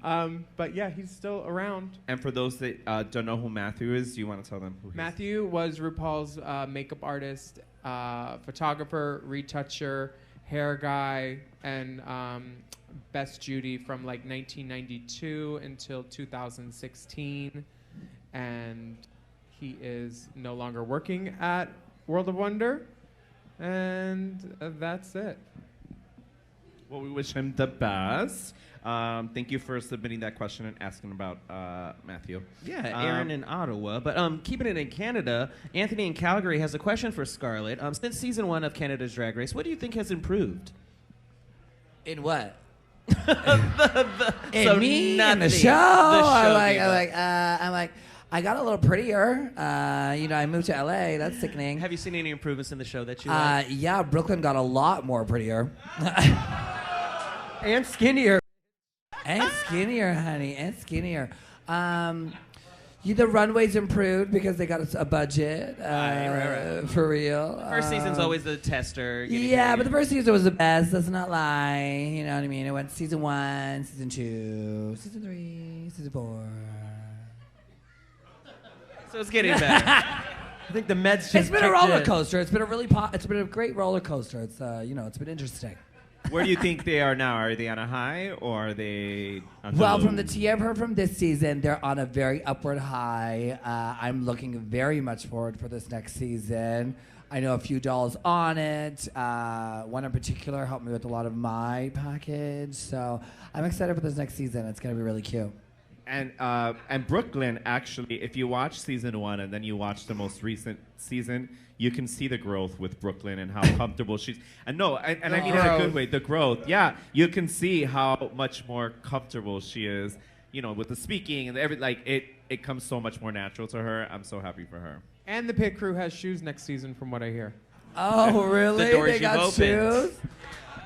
But yeah, he's still around. And for those that don't know who Matthew is, do you want to tell them who he is? Matthew was RuPaul's makeup artist, photographer, retoucher, hair guy, and Best Judy from like 1992 until 2016. And he is no longer working at World of Wonder. And that's it. Well, we wish him the best. Thank you for submitting that question and asking about Matthew. Yeah, Aaron in Ottawa. But keeping it in Canada, Anthony in Calgary has a question for Scarlett. Since season 1 of Canada's Drag Race, what do you think has improved? In what? So me nothing. in the show. I'm I'm like, I got a little prettier. I moved to LA. That's sickening. Have you seen any improvements in the show that you like? Yeah, Brooklyn got a lot more prettier. And skinnier. And skinnier, honey, and skinnier. The runway's improved because they got a budget. Right. For real. First season's always the tester. Yeah, but the first season was the best. Let's not lie. You know what I mean? It went season 1, season 2, season 3, season 4. So it's getting better. I think the meds just It's been a kicked roller in. coaster. It's been it's been a great roller coaster. It's it's been interesting. Where do you think they are now? Are they on a high or are they on the Well, low? from the tea I've heard from this season, they're on a very upward high. I'm looking very much forward for this next season. I know a few dolls on it. One in particular helped me with a lot of my package. So I'm excited for this next season. It's going to be really cute. And Brooklyn, actually, if you watch season 1 and then you watch the most recent season, you can see the growth with Brooklyn and how comfortable she's. And I mean in a good way, the growth. Yeah, you can see how much more comfortable she is, with the speaking and it comes so much more natural to her. I'm so happy for her. And the pit crew has shoes next season, from what I hear. Oh, really? The doors they got you've opened. shoes?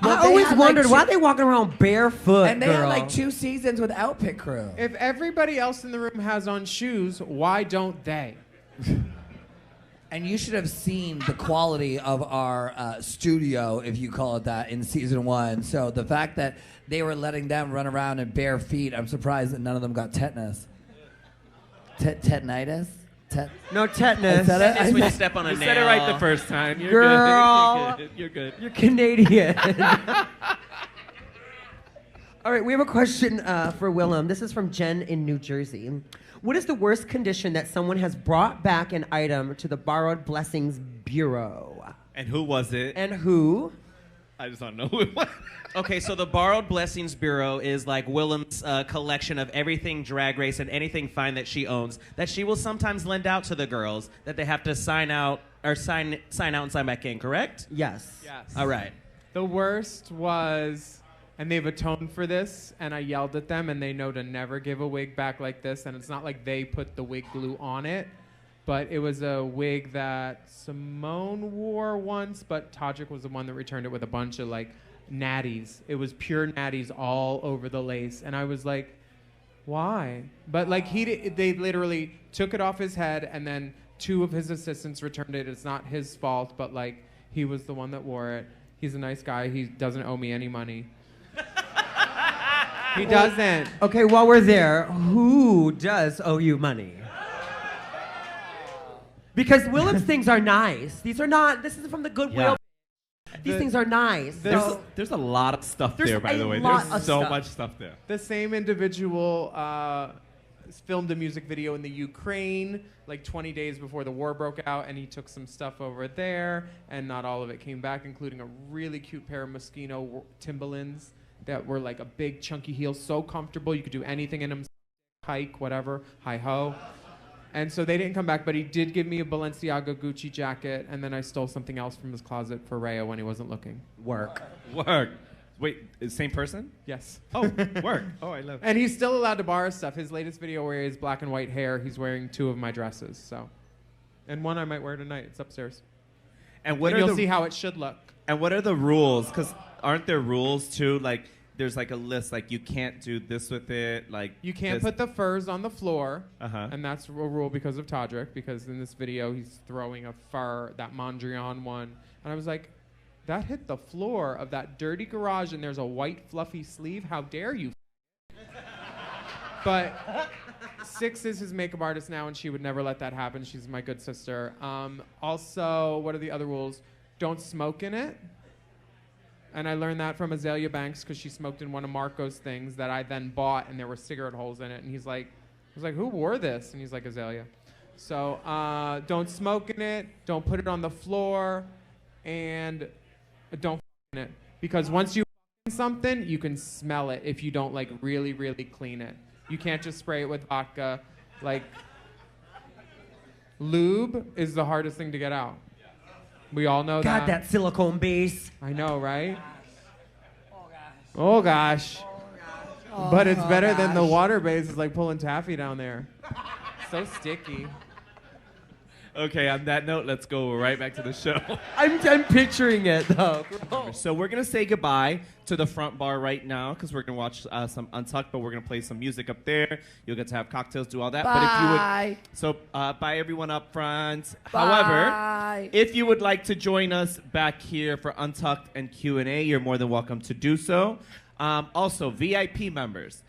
I always wondered why they walking around barefoot, And they girl. had 2 seasons without pit crew. If everybody else in the room has on shoes, why don't they? And you should have seen the quality of our studio, if you call it that, in season 1. So the fact that they were letting them run around in bare feet, I'm surprised that none of them got tetanus. Tetanitis? No tetanus. Is that it? Tetanus when you step on a You nail. said it right the first time. You're Girl. good. You're good. You're Canadian. All right, we have a question for Willam. This is from Jen in New Jersey. What is the worst condition that someone has brought back an item to the Borrowed Blessings Bureau? And who was it? And who? I just don't know who it was. Okay, so the Borrowed Blessings Bureau is like Willam's collection of everything Drag Race and anything fine that she owns that she will sometimes lend out to the girls that they have to sign out and sign back in, correct? Yes. Yes. All right. The worst was, and they've atoned for this, and I yelled at them, and they know to never give a wig back like this, and it's not like they put the wig glue on it, but it was a wig that Simone wore once, but Todrick was the one that returned it with a bunch of natties. It was pure natties all over the lace, and I was like, why? But they literally took it off his head, and then 2 of his assistants returned it. It's not his fault, but he was the one that wore it. He's a nice guy. He doesn't owe me any money. He doesn't. Okay, while we're there, who does owe you money? Because Willam's things are nice. These are not, this is from the Goodwill. Yeah. These things are nice. There's a lot of stuff There's there, by the a way. lot There's of so stuff. much stuff there. The same individual filmed a music video in the Ukraine like 20 days before the war broke out, and he took some stuff over there, and not all of it came back, including a really cute pair of Moschino Timberlands that were like a big chunky heel, so comfortable you could do anything in them, hike, whatever, hi-ho. And so they didn't come back, but he did give me a Balenciaga Gucci jacket, and then I stole something else from his closet for Rhea when he wasn't looking. Work. Wait, is the same person? Yes. Oh, work. Oh, I love it. And he's still allowed to borrow stuff. His latest video where he has black and white hair, he's wearing 2 of my dresses, so. And one I might wear tonight. It's upstairs. And what And are you'll see how it should look. And what are the rules? Because aren't there rules too? Like, there's like a list, like you can't do this with it, like You can't this. put the furs on the floor, Uh-huh. and that's a rule because of Todrick, because in this video he's throwing a fur, that Mondrian one, and I was like, that hit the floor of that dirty garage, and there's a white fluffy sleeve. How dare you? But Six is his makeup artist now, and she would never let that happen. She's my good sister. Also, what are the other rules? Don't smoke in it. And I learned that from Azalea Banks because she smoked in one of Marco's things that I then bought, and there were cigarette holes in it. And I was like, who wore this? And he's like, Azalea. So don't smoke in it, don't put it on the floor, and don't f in it. Because once you f something, you can smell it if you don't like really, really clean it. You can't just spray it with vodka. Like, lube is the hardest thing to get out. We all know God, that. that silicone base. I know, right? Oh gosh. But it's better than the water base. It's like pulling taffy down there. So sticky. Okay, on that note, let's go right back to the show. I'm picturing it though. So we're gonna say goodbye to the front bar right now because we're gonna watch some Untucked, but we're gonna play some music up there. You'll get to have cocktails, do all that. Bye. But if you would, so bye everyone up front. Bye. However, if you would like to join us back here for Untucked and Q&A, you're more than welcome to do so. Also, VIP members.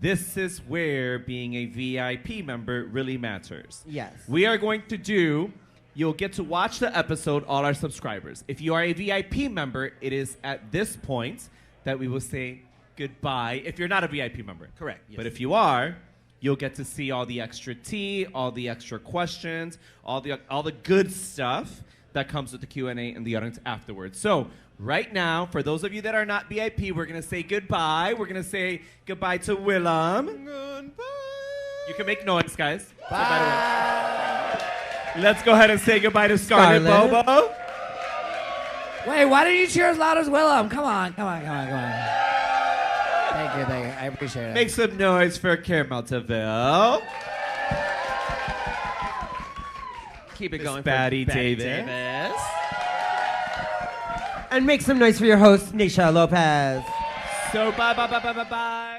This is where being a VIP member really matters. Yes. We are going to you'll get to watch the episode, all our subscribers. If you are a VIP member, it is at this point that we will say goodbye. If you're not a VIP member. Correct, yes. But if you are, you'll get to see all the extra tea, all the extra questions, all the good stuff that comes with the Q&A and the audience afterwards. So right now, for those of you that are not VIP, we're going to say goodbye. We're going to say goodbye to Willam. Goodbye. You can make noise, guys. Bye. Let's go ahead and say goodbye to Scarlett BoBo. Wait, why didn't you cheer as loud as Willam? Come on. Thank you. I appreciate it. Make some noise for Caramel Taville. Keep it Miss going Batty for Batty Davis. And make some noise for your host, Naysha Lopez. So bye.